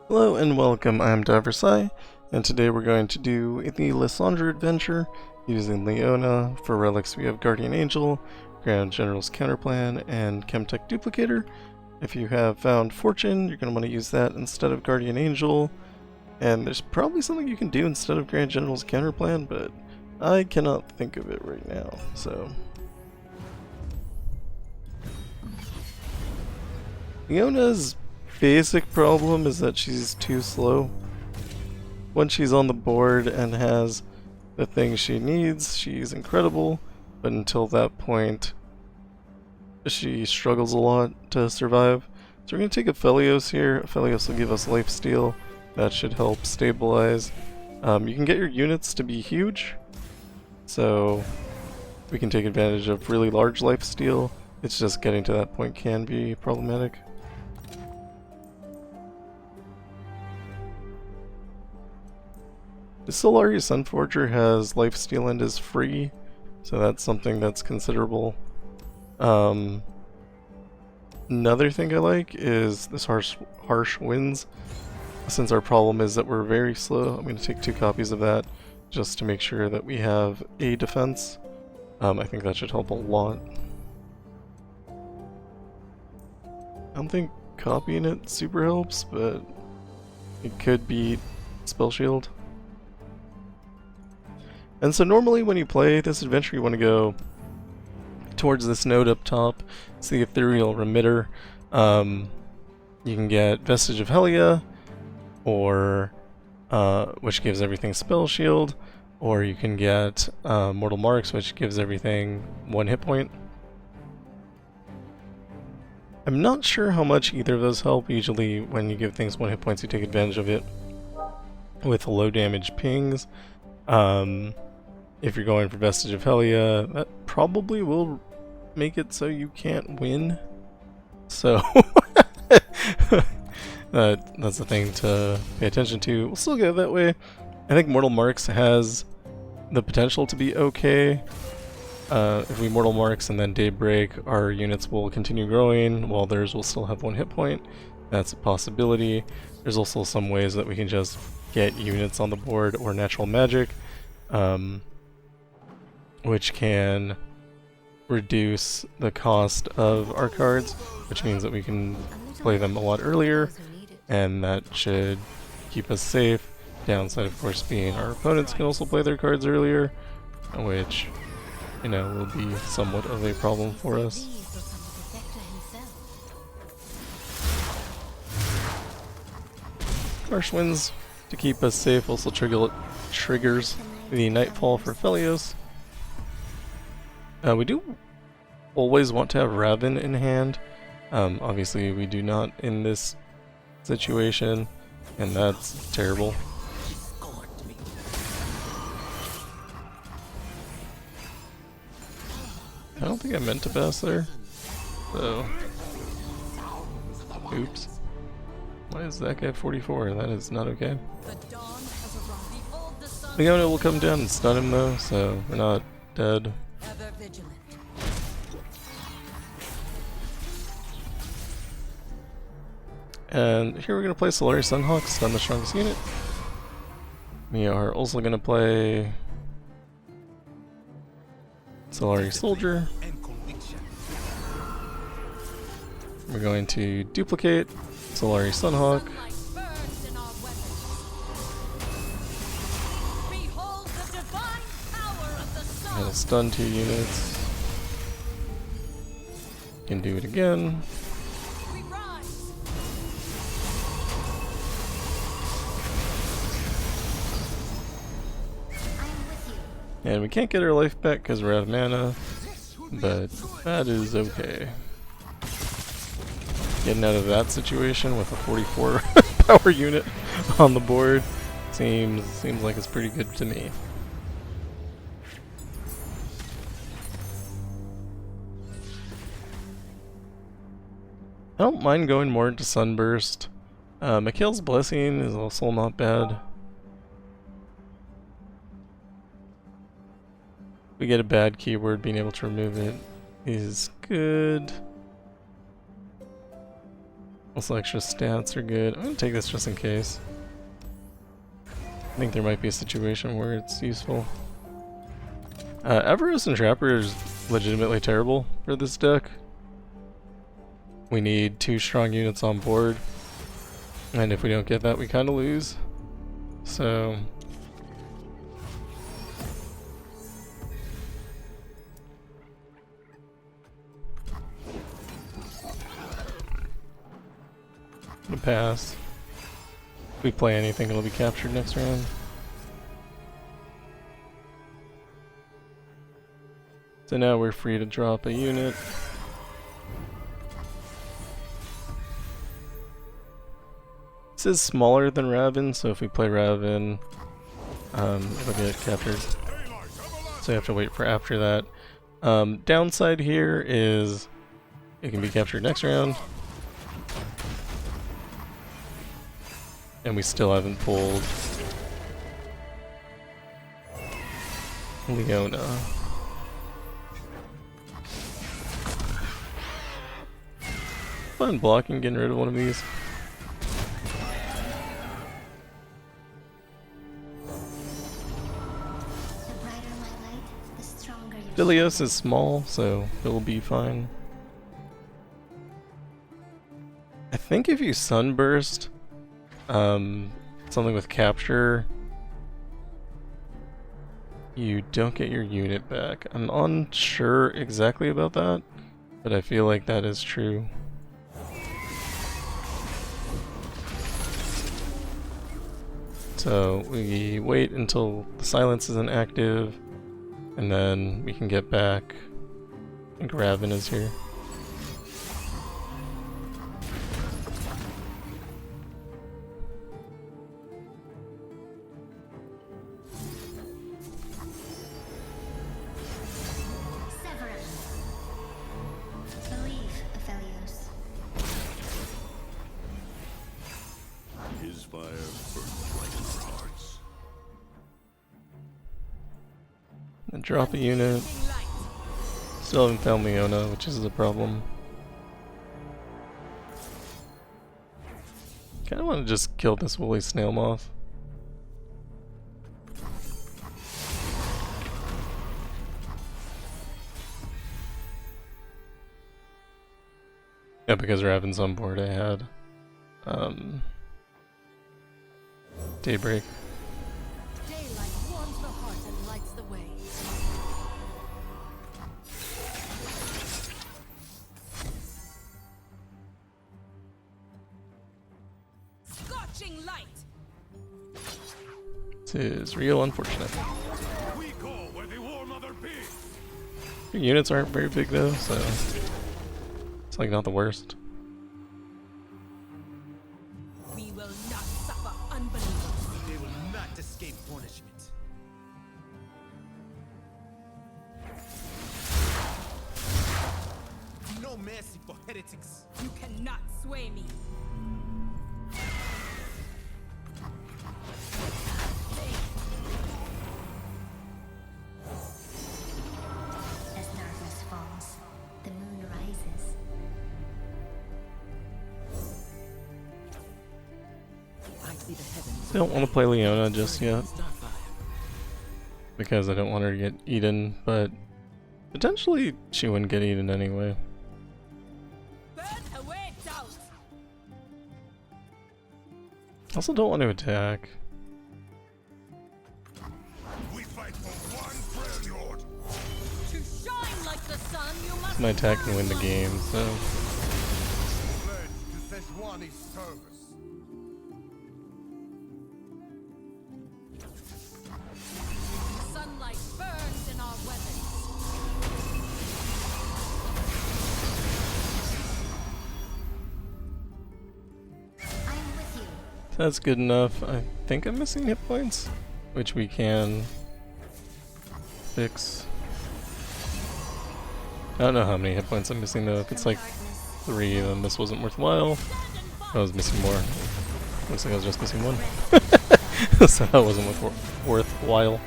Hello and welcome, I'm Avarosan, and today we're going to do the Lissandra adventure using Leona. For relics we have Guardian Angel, Grand General's Counterplan, and Chemtech Duplicator. If you have found Fortune, you're going to want to use that instead of Guardian Angel, and there's probably something you can do instead of Grand General's Counterplan, but I cannot think of it right now, so... Leona's basic problem is that she's too slow. Once she's on the board and has the things she needs, she's incredible, but until that point, she struggles a lot to survive. So we're going to take Aphelios here. Aphelios will give us lifesteal. That should help stabilize. You can get your units to be huge, so we can take advantage of really large lifesteal. It's just getting to that point can be problematic. The Solari Sunforger has lifesteal and is free, so that's something that's considerable. Another thing I like is this harsh winds. Since our problem is that we're very slow, I'm going to take 2 copies of that just to make sure that we have a defense. I think that should help a lot. I don't think copying it super helps, but it could be Spell Shield. And so normally when you play this adventure you want to go towards this node up top. It's the Ethereal Remitter. You can get Vestige of Helia, or which gives everything Spell Shield, or you can get Mortal Marks, which gives everything 1 hit point. I'm not sure how much either of those help. Usually when you give things 1 hit points you take advantage of it with low damage pings. If you're going for Vestige of Helia, that probably will make it so you can't win. So that's the thing to pay attention to. We'll still go that way. I think Mortal Marks has the potential to be okay. If we Mortal Marks and then Daybreak, our units will continue growing while theirs will still have 1 hit point. That's a possibility. There's also some ways that we can just get units on the board or natural magic, which can reduce the cost of our cards, which means that we can play them a lot earlier, and that should keep us safe. Downside, of course, being our opponents can also play their cards earlier, which, you know, will be somewhat of a problem for us. Harsh winds to keep us safe also triggers the Nightfall for Aphelios. We do always want to have Rahvun in hand. Obviously we do not in this situation, and that's terrible. I don't think I meant to pass there, so oops. Why is that guy 44? That is not okay. Leona will come down and stun him though, so we're not dead. And here we're going to play Solari Sunhawk, stun the strongest unit. We are also going to play Solari Soldier. We're going to duplicate Solari Sunhawk. And a stun 2 units. Can do it again. And we can't get our life back because we're out of mana, but that is okay. Getting out of that situation with a 44 power unit on the board seems like it's pretty good to me. I don't mind going more into Sunburst. Mikhail's Blessing is also not bad. We get a bad keyword, being able to remove it is good. Also, extra stats are good. I'm gonna take this just in case. I think there might be a situation where it's useful. Avarosan Trapper is legitimately terrible for this deck. We need 2 strong units on board, and if we don't get that, we kind of lose. So I'm gonna pass. If we play anything, it'll be captured next round. So now we're free to drop a unit. This is smaller than Rahvun, so if we play Rahvun, it'll get captured. So you have to wait for after that. Downside here is it can be captured next round. And we still haven't pulled Leona. Fun blocking, getting rid of one of these. Philios is small, so it'll be fine. I think if you Sunburst, something with capture, you don't get your unit back. I'm unsure exactly about that, but I feel like that is true. So we wait until the silence isn't active, and then we can get back. I think Rahvun is here. And drop a unit. Still haven't found Leona, which is a problem. Kinda wanna just kill this woolly Snailmoth. Yeah, because Rahvun's on board, I had Daybreak. Daylight warms the heart and lights the way. Scorching light. This is real unfortunate. Your units aren't very big though, so it's like not the worst. We will not suffer unbelievers. They will not escape punishment. No mercy for heretics. You cannot sway me. As darkness falls, the moon rises. I see the heavens. I don't want to play Leona just yet because I don't want her to get eaten, but potentially she wouldn't get eaten anyway. Burn away doubt. Also don't want to attack. We fight for one prayer lord. To shine like the sun, you must My attack can win the game, so Pledge to Sejuani's service. Sunlight burns in our weapons. I'm with you. that's good enough. I think I'm missing hit points, which we can fix. I don't know how many hit points I'm missing though. If it's like 3, then this wasn't worthwhile. I was missing more. Looks like I was just missing 1. So that wasn't worthwhile.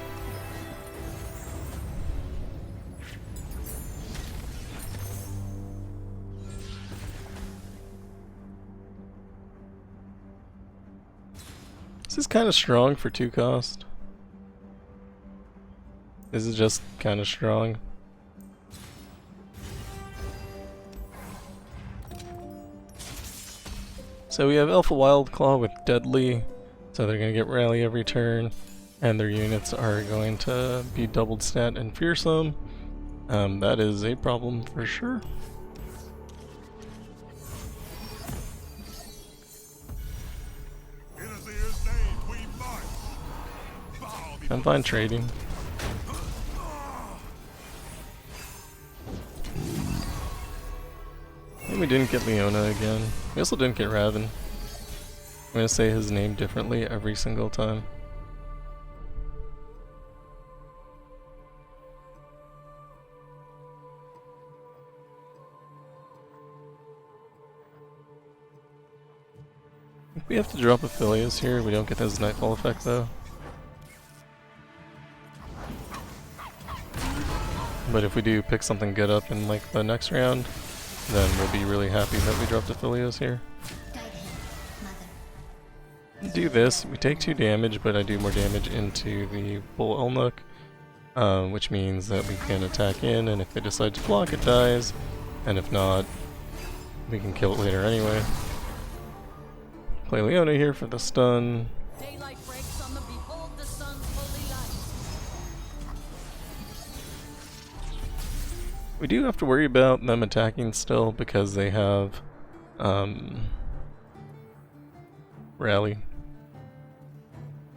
This is kind of strong for 2 cost. This is just kind of strong. So we have Alpha Wildclaw with Deadly, so they're going to get Rally every turn, and their units are going to be doubled stat and fearsome. That is a problem for sure. In Azir's name, we march. Bow before I'm fine trading. And we didn't get Leona again. We also didn't get Rahvun. I'm gonna say his name differently every single time. If we have to drop Aphelios here, we don't get his Nightfall effect though. But if we do pick something good up in like the next round, then we'll be really happy that we dropped Aphelios here. Guide him, Mother. Do this, we take 2 damage, but I do more damage into the Bull Elnuk, which means that we can attack in, and if they decide to block, it dies, and if not, we can kill it later anyway. Play Leona here for the stun. Daylight breaks on the behold the sun's holy light. We do have to worry about them attacking still because they have Rally.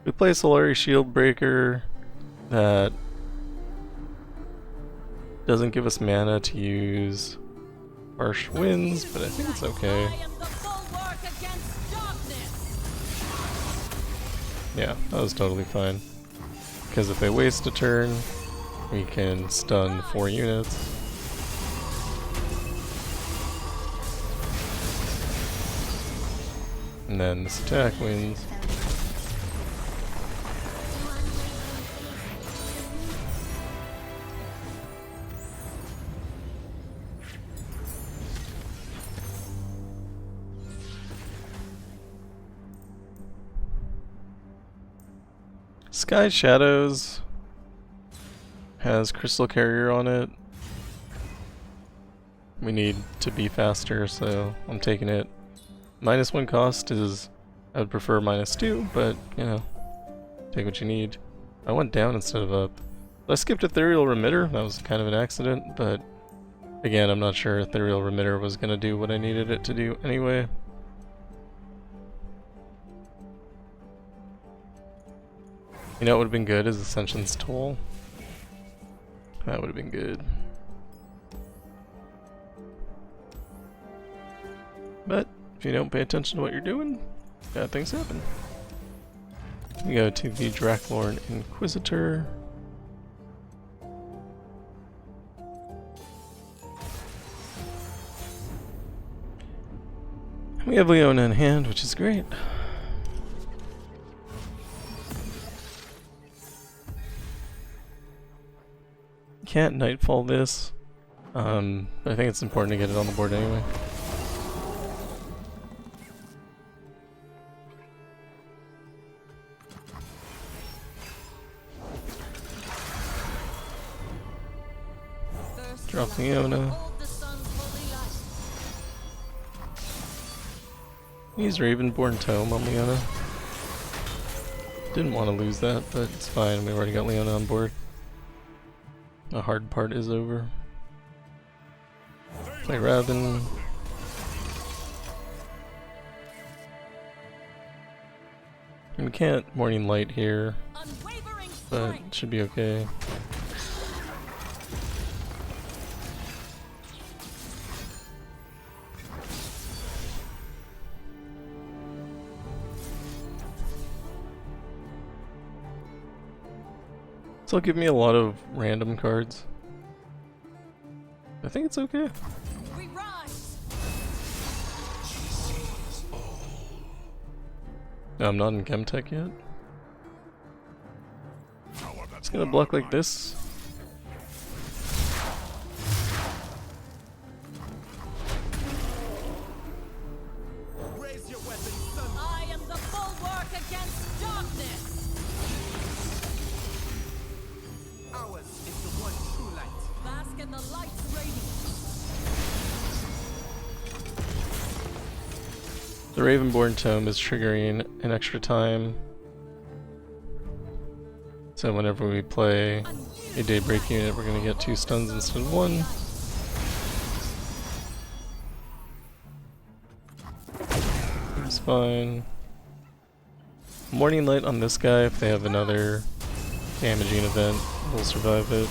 We play Solari Shield Breaker that doesn't give us mana to use Harsh Winds, but I think it's okay. I am the bulwark against darkness. Yeah, that was totally fine. Because if they waste a turn, we can stun 4 units. And then this attack wins. Sky Shadows has Crystal Carrier on it. We need to be faster, so I'm taking it. -1 cost is, I would prefer -2, but you know, take what you need. I went down instead of up. I skipped Ethereal Remitter, that was kind of an accident, but again, I'm not sure Ethereal Remitter was going to do what I needed it to do anyway. You know what would have been good is Ascension's Toll. That would have been good. But if you don't pay attention to what you're doing, bad things happen. We go to the Draklorn Inquisitor. We have Leona in hand, which is great. Can't Nightfall this, but I think it's important to get it on the board anyway. Drop Leona. Use Ravenborn Tome on Leona. Didn't want to lose that, but it's fine. We already got Leona on board. The hard part is over. Play Rahvun. We can't Morning Light here, but it should be okay. This will give me a lot of random cards. I think it's okay. We rise. No, I'm not in Chemtech yet. Just gonna block like this. Raise your weapons, son. I am the bulwark against darkness. The Ravenborn Tome is triggering an extra time. So whenever we play a Daybreak unit, we're going to get 2 stuns instead of 1. It's fine. Morning Light on this guy, if they have another damaging event, we'll survive it.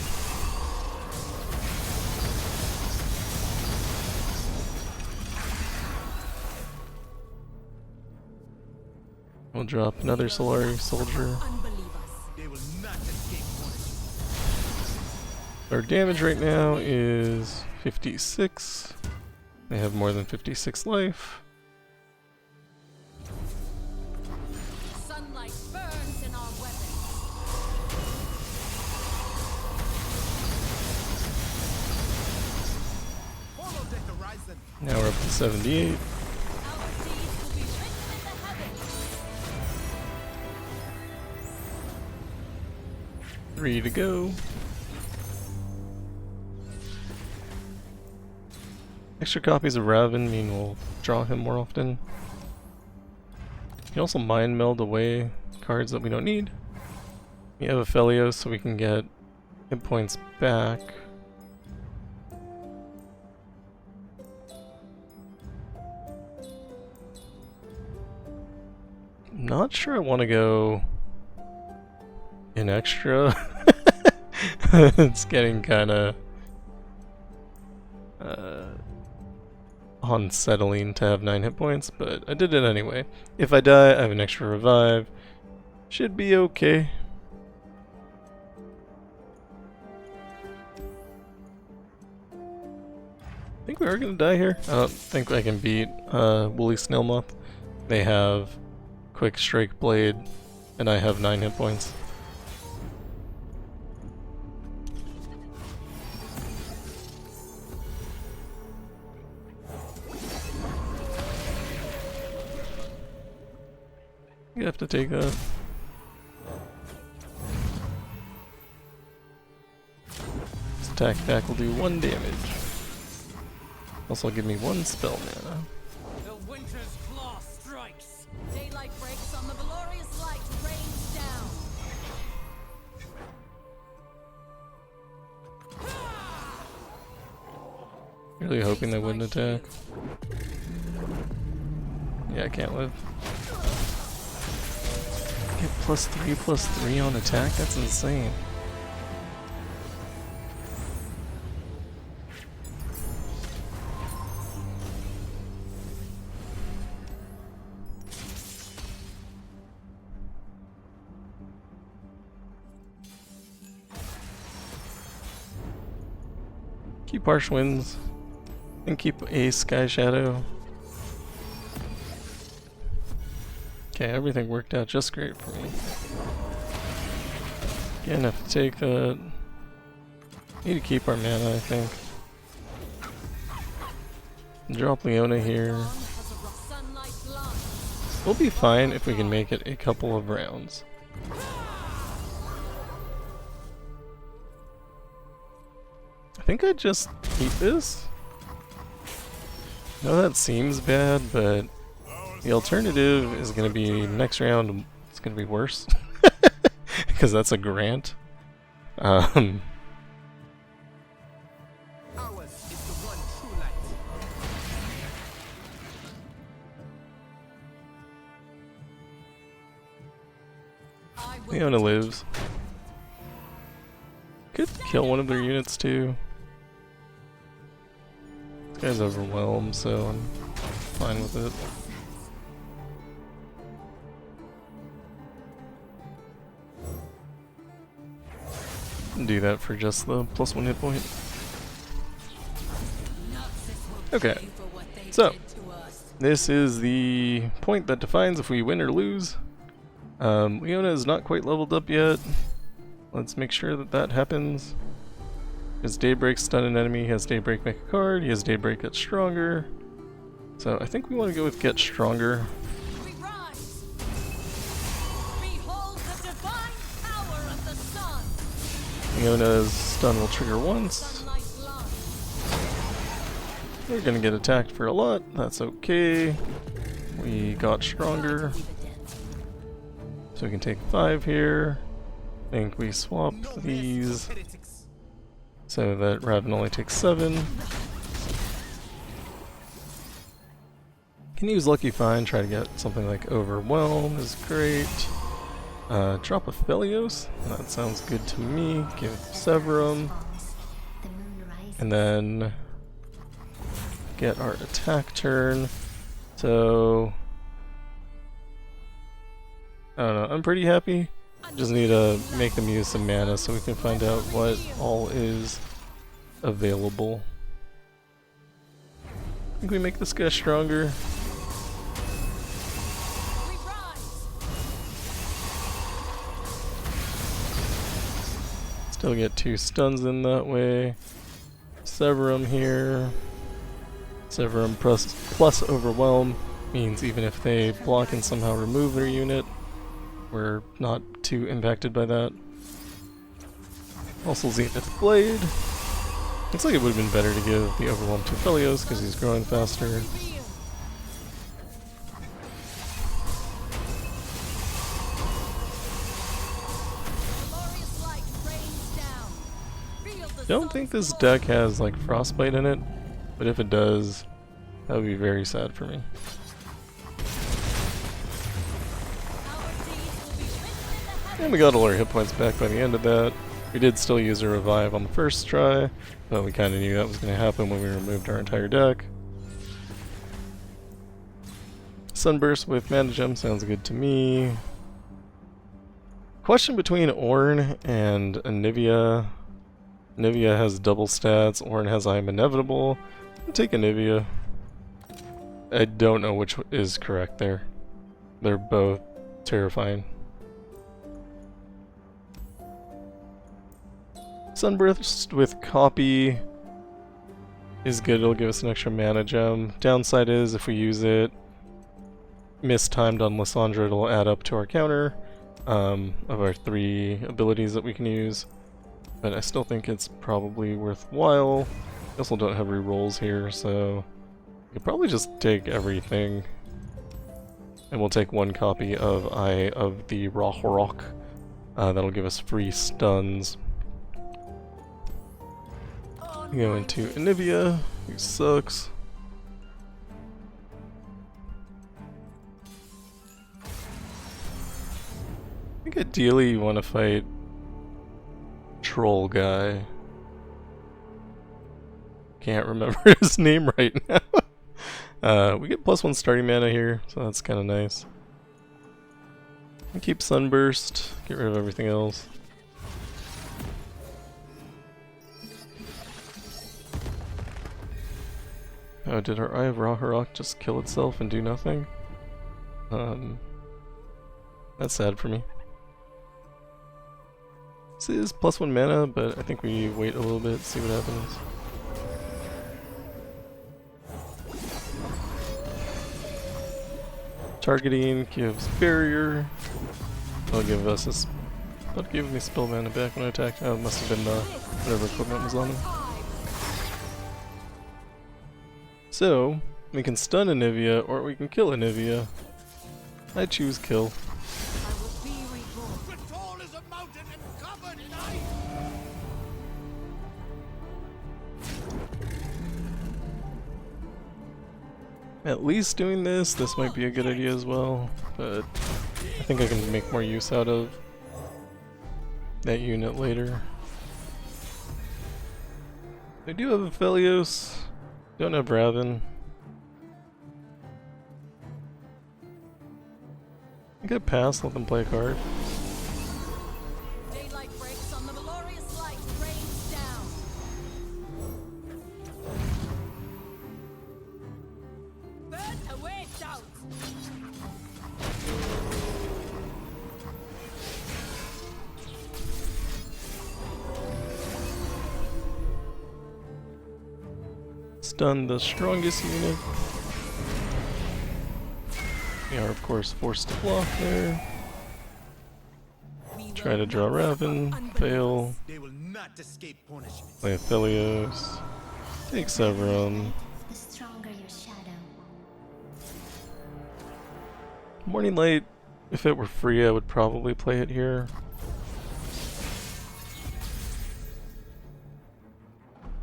We'll drop another Solari Soldier. They will not escape punishment. Our damage right now is 56. They have more than 56 life. Sunlight burns in our weapons. Follow the horizon. Now we're up to 78. Our deeds will be written in the heavens. 3 to go. Extra copies of Rahvun mean we'll draw him more often. You can also mind meld away cards that we don't need. We have Helia so we can get hit points back. I'm not sure I want to go in extra. It's getting kind of unsettling to have 9 hit points, but I did it anyway. If I die, I have an extra revive. Should be okay. I think we are gonna die here. I don't think I can beat Woolly Snailmoth. They have Quick Strike Blade, and I have 9 hit points. You have to take that. This attack back will do 1 damage. Also give me 1 spell mana. The winter's claw strikes. Daylight breaks on the glorious light rains down. Really hoping they wouldn't attack. Yeah, I can't live. Get +3/+3 on attack? That's insane. Keep Harsh Winds and keep a Sky Shadow. Okay, everything worked out just great for me. Again, have to take that. Need to keep our mana, I think. Drop Leona here. We'll be fine if we can make it a couple of rounds. I think I just keep this. I know that seems bad, but the alternative is going to be next round, it's going to be worse. Because that's a grant. Ours is the one true light. Leona lives. Could kill one of their units too. This guy's overwhelmed, so I'm fine with it. Do that for just the +1 hit point. Okay, so this is the point that defines if we win or lose. Leona is not quite leveled up yet. Let's make sure that that happens. His Daybreak stun an enemy, he has Daybreak make a card, he has Daybreak get stronger. So I think we want to go with get stronger. We rise. Behold the divine power of the sun. Leona's stun will trigger once. Sunlight lies. We're gonna get attacked for a lot, that's okay. we got stronger. So we can take 5 here. I think we swap these Heretics. so that Rahvun only takes 7. Can use Lucky Find, try to get something like Overwhelm is great. Drop a Phelios, that sounds good to me. Give Severum, The moon rises. and then get our attack turn. So I don't know, I'm pretty happy. Just need to make them use some mana so we can find out what all is available. I think we make this guy stronger. We rise. Still get 2 stuns in that way. Severum here. Severum plus Overwhelm means even if they block and somehow remove their unit, we're not too impacted by that. Also Zenith Blade. Looks like it would have been better to give the Overwhelm to Phelios because he's growing faster. Reveal. Glorious light rains down. Feel the Don't think sun's this glory. deck has like Frostbite in it, but if it does, that would be very sad for me. Our deeds will be written in the heavens. And we got all our hit points back by the end of that. We did still use a revive on the first try, but we kind of knew that was going to happen when we removed our entire deck. Sunburst with Mana Gem sounds good to me. Question between Ornn and Anivia. Anivia has double stats, Ornn has I Am Inevitable. I'll take Anivia. I don't know which is correct there. They're both terrifying. Sunburst with Copy is good, it'll give us an extra mana gem. Downside is if we use it mistimed on Lissandra, it'll add up to our counter of our 3 abilities that we can use. But I still think it's probably worthwhile. We also don't have rerolls here, so we could probably just take everything. And we'll take 1 copy of Eye of the Rahvun. That'll give us free stuns. We go into Anivia, who sucks. I think ideally you want to fight Troll guy. Can't remember his name right now. We get +1 starting mana here, so that's kind of nice. And keep Sunburst, get rid of everything else. Oh, did our Eye of Rahvun just kill itself and do nothing? That's sad for me. This is +1 mana, but I think we wait a little bit, see what happens. Targeting gives barrier. That'll give us this. That'll give me spell mana back when I attack. Oh, it must have been whatever equipment was on him. So, we can stun Anivia, or we can kill Anivia. I choose kill. I will be reborn. The tall as a mountain and covered in ice. At least doing this might be a good idea as well, but I think I can make more use out of that unit later. I do have a Phelios, don't have Rahvun. I could pass, let them play a card. Daylight breaks on the glorious light rains down. Burn away doubt. Stun the strongest unit. We are of course forced to block there. We Try will to draw not Rahvun, unbelievers. fail. They will not escape punishment. Play a Phelios. Take Severum. The stronger your shadow. Morning Light, if it were free, I would probably play it here.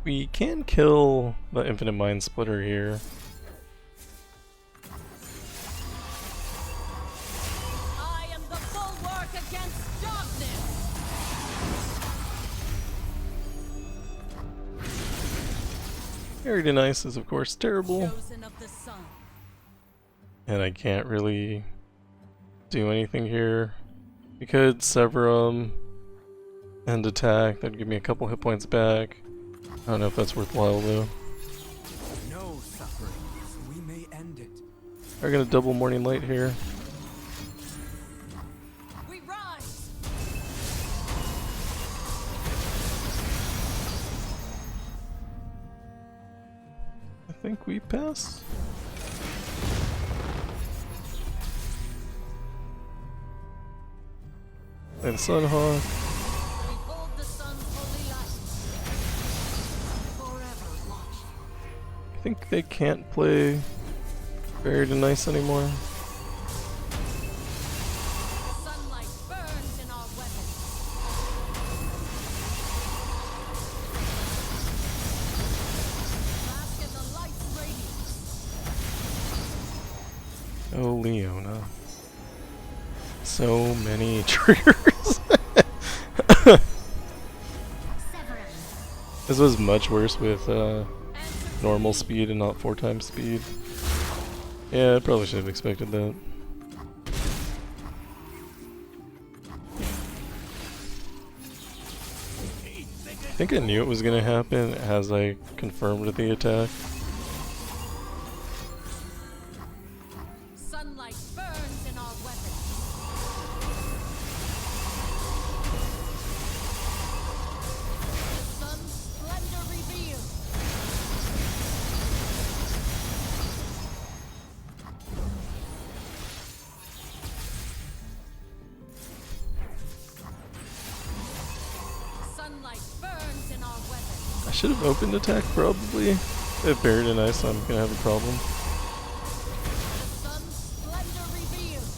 We can kill the Infinite Mind Splitter here. I am the bulwark against darkness. Buried in Ice is of course terrible, Chosen of the sun. and I can't really do anything here. We could sever him and attack, that'd give me a couple hit points back. I don't know if that's worthwhile though. No suffering, so we may end it. We're gonna double Morning Light here. We rise. I think we pass. And Sunhawk. Behold the sun's holy light. Forever watching. I think they can't play Buried in Ice anymore. Sunlight burns in our weapons. Bask in the light's radiance. Oh, Leona. So many triggers. Severin. This was much worse with normal speed and not 4 times speed. Yeah, I probably should have expected that. I think I knew it was gonna happen as I confirmed the attack. Sunlight burns in our weapons. The sun's splendor revealed. Sunlight burns in our weapons. I should have opened attack probably. If Buried in Ice, I'm gonna have a problem. The sun's splendor revealed.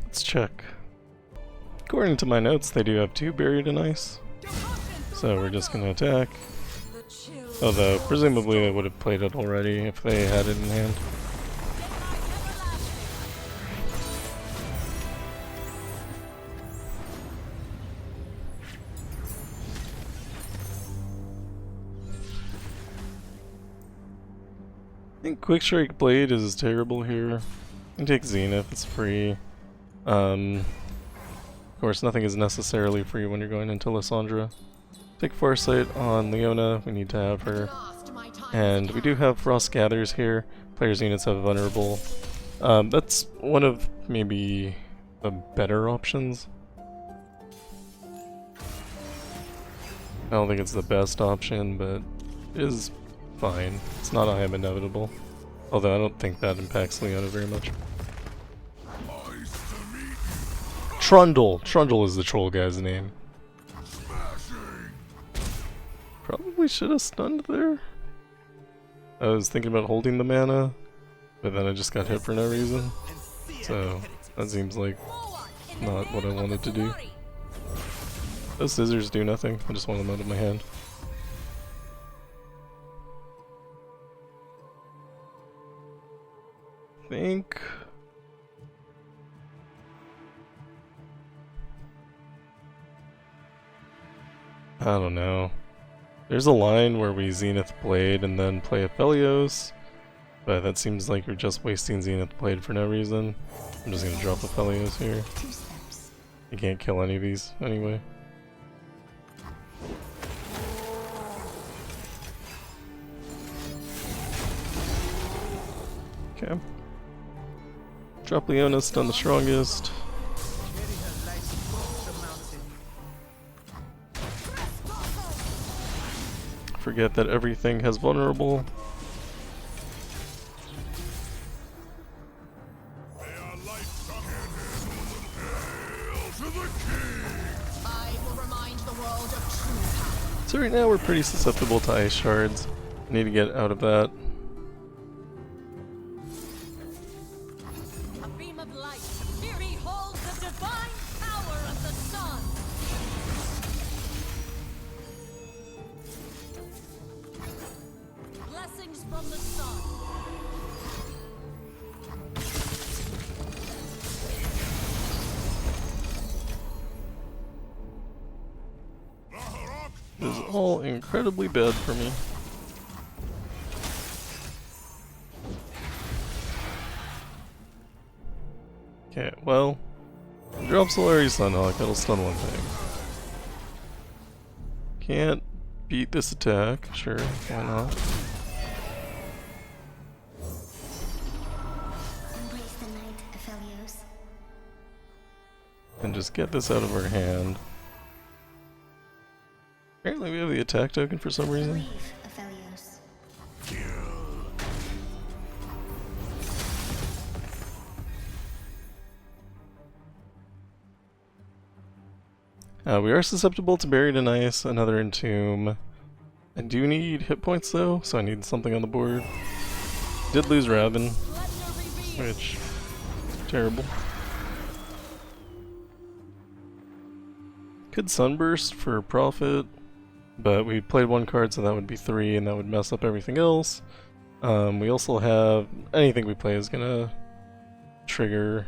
Let's check. According to my notes, they do have 2 Buried in Ice. So we're just gonna attack. The chill. Although, presumably they would have played it already if they had it in hand. I think Quick Strike Blade is terrible here. You can take Zenith, it's free. Of course, nothing is necessarily free when you're going into Lissandra. Take Foresight on Leona, we need to have her. And we do have Frost Gathers here. Players' units have Vulnerable. That's one of maybe the better options. I don't think it's the best option, but it is fine. It's not I am inevitable. Although I don't think that impacts Leona very much. Eyes to meet Trundle! Trundle is the troll guy's name. smashing. Probably should have stunned there. I was thinking about holding the mana, but then I just got hit for no reason. So that seems like not what I wanted to do. Those scissors do nothing, I just want them out of my hand. Think I don't know. There's a line where we Zenith Blade and then play Aphelios, but that seems like you're just wasting Zenith Blade for no reason. I'm just gonna drop Aphelios here. 2 steps. You can't kill any of these anyway. Okay. Drop Leona, stun the strongest. Carry her light across the mountain. Forget that everything has vulnerable. They are light sucking. Hail to the king. I will remind the world of true power. So right now we're pretty susceptible to ice shards. Need to get out of that. A beam of light. Here behold the divine power of the sun. Blessings from the sun. This is all incredibly bad for me. Okay, well, drop Solari Sunhawk, that'll stun one thing. Can't beat this attack, sure, why not? Embrace the night, Aphelios. And just get this out of our hand. Apparently we have the attack token for some reason. Leave, Aphelios. We are susceptible to Buried in Ice, another Entomb. I do need hit points though, so I need something on the board. Did lose Rahvun, Splendor revealed. which terrible. Could Sunburst for profit, but we played one card, so that would be 3, and that would mess up everything else. We also have anything we play is gonna trigger.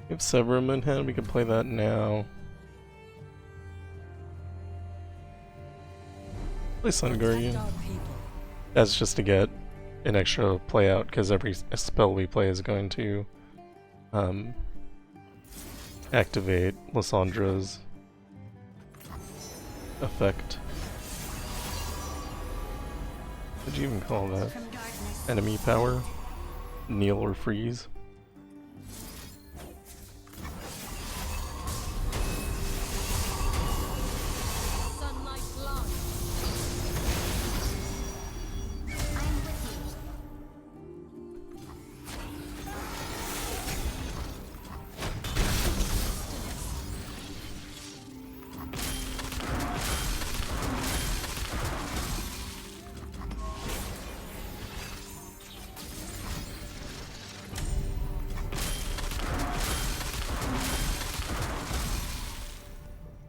We have Severum in hand, we can play that now. Play Sun Guardian. Protect our people. That's just to get an extra play out, because every spell we play is going to activate Lissandra's effect. What did you even call that? From darkness. Enemy power? Kneel or freeze? Sunlight blind. I am with you.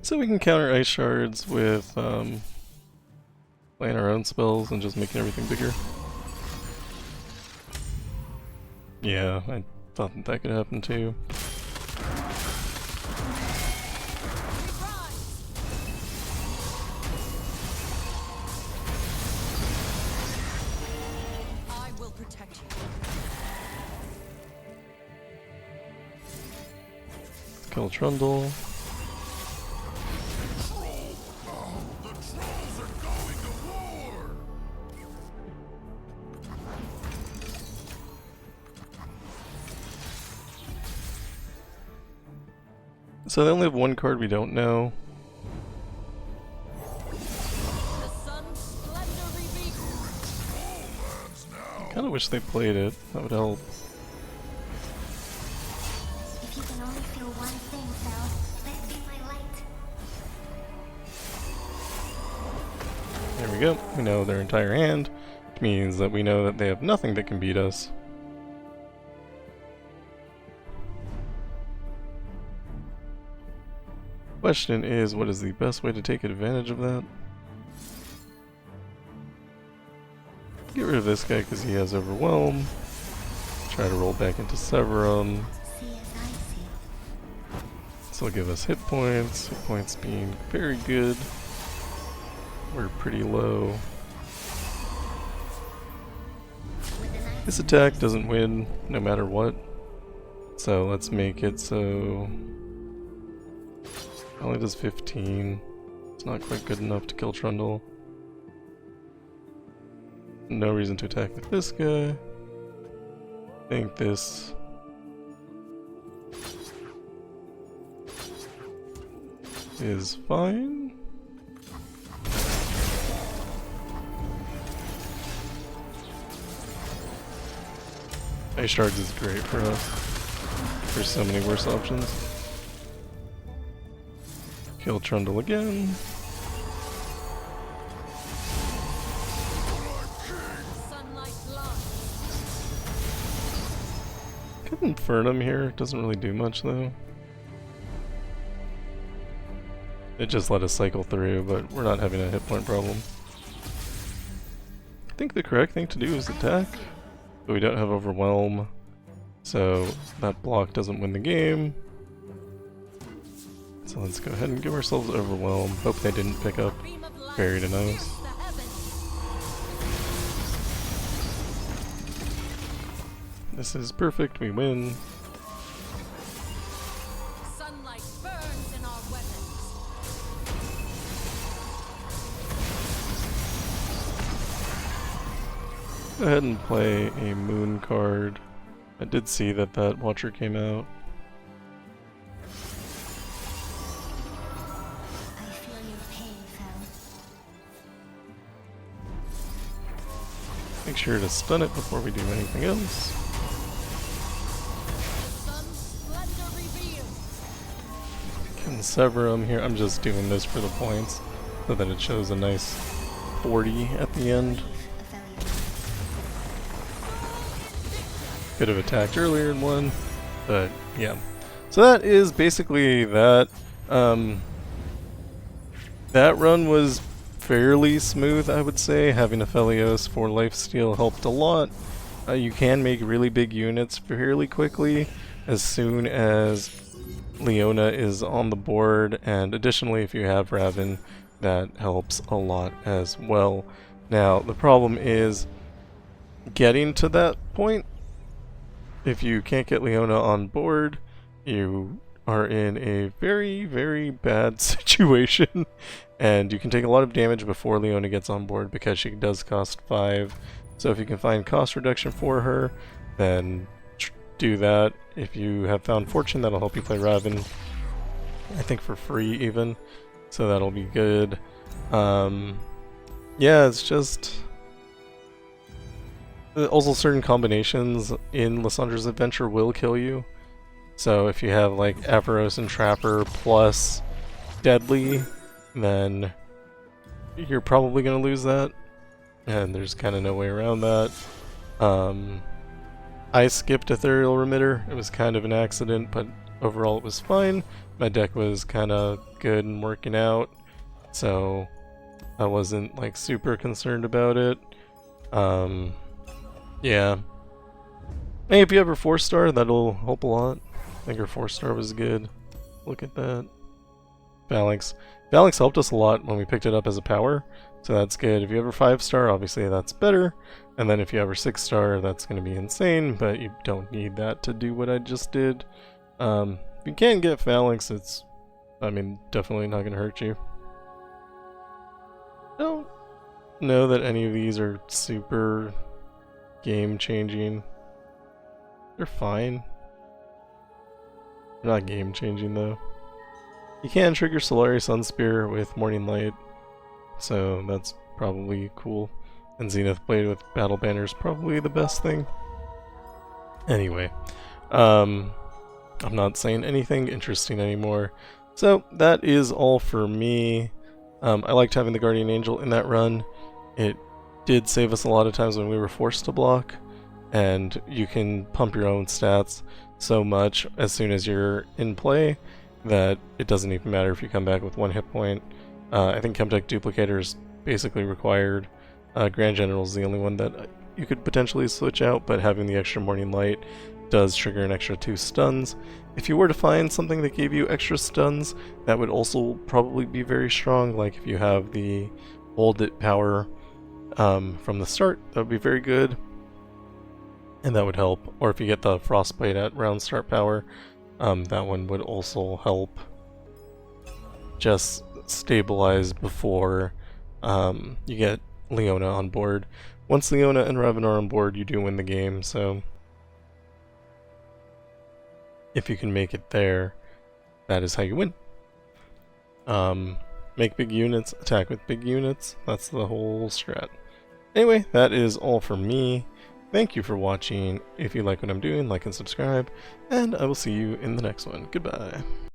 So we can counter ice shards with playing our own spells and just making everything bigger. Yeah, I thought that could happen too. I will protect you. Kill Trundle. The trolls are going to war! So they only have one card we don't know. The sun's splendor revealed. Lands now! Kinda wish they played it, that would help. If you can only feel one thing, Fel, let be my light. There we go. We know their entire hand, which means that we know that they have nothing that can beat us. Question is, what is the best way to take advantage of that? Get rid of this guy because he has Overwhelm. Try to roll back into Severum. See as I see. This will give us hit points being very good. We're pretty low. With the night This attack doesn't win no matter what. So let's make it so it only does 15. It's not quite good enough to kill Trundle. No reason to attack with this guy. I think this is fine. Ice Shards is great for us. There's so many worse options. Kill Trundle again. Sunlight blind. Could Infernum here. Doesn't really do much though. It just let us cycle through, but we're not having a hit point problem. I think the correct thing to do is attack, but we don't have Overwhelm, so that block doesn't win the game. So let's go ahead and give ourselves Overwhelm. Hope they didn't pick up Beam of light Buried in Ice. pierce the heavens. This is perfect, we win. Sunlight burns in our weapons. Go ahead and play a Moon card. I did see that that Watcher came out. I feel your pain, Fel. Make sure to stun it before we do anything else. The sun's splendor revealed. Can sever him here. I'm just doing this for the points so that it shows a nice 40 at the end. Could have attacked earlier in one, but yeah. So that is basically that. That run was fairly smooth, I would say. Having Aphelios for lifesteal helped a lot. You can make really big units fairly quickly as soon as Leona is on the board, and additionally if you have Rahvun, that helps a lot as well. Now the problem is getting to that point. If you can't get Leona on board, you are in a very, very bad situation, and you can take a lot of damage before Leona gets on board because she does cost 5. So if you can find cost reduction for her, then do that. If you have found Fortune, that'll help you play Rahvun, I think for free even, so that'll be good. Yeah, it's just... Also, certain combinations in Lissandra's adventure will kill you. So if you have like Avarosan Trapper plus Deadly, then you're probably going to lose that. And there's kind of no way around that. I skipped Ethereal Remitter. It was kind of an accident, but overall it was fine. My deck was kind of good and working out, so I wasn't like super concerned about it. Yeah. Hey, if you have her 4-star, that'll help a lot. I think her 4-star was good. Look at that. Phalanx. Phalanx helped us a lot when we picked it up as a power, so that's good. If you have her 5-star, obviously that's better. And then if you have her 6-star, that's going to be insane, but you don't need that to do what I just did. If you can't get Phalanx, it's, I mean, definitely not going to hurt you. I don't know that any of these are super game-changing. They're fine. They're not game-changing though. You can trigger Solari Sunspear with Morning Light, so that's probably cool. And Zenith Blade with Battle Banner is probably the best thing. Anyway, I'm not saying anything interesting anymore. So that is all for me. I liked having the Guardian Angel in that run. It did save us a lot of times when we were forced to block, and you can pump your own stats so much as soon as you're in play that it doesn't even matter if you come back with 1 hit point. I think Chemtech Duplicator is basically required. Grand General is the only one that you could potentially switch out, but having the extra Morning Light does trigger an extra 2 stuns. If you were to find something that gave you extra stuns, that would also probably be very strong, like if you have the Hold It power from the start, that would be very good, and that would help. Or if you get the Frostbite at round start power, that one would also help just stabilize before you get Leona on board. Once Leona and Rahvun are on board, you do win the game, so if you can make it there, that is how you win. Make big units, attack with big units, that's the whole strat. Anyway, that is all for me. Thank you for watching. If you like what I'm doing, like and subscribe, and I will see you in the next one. Goodbye.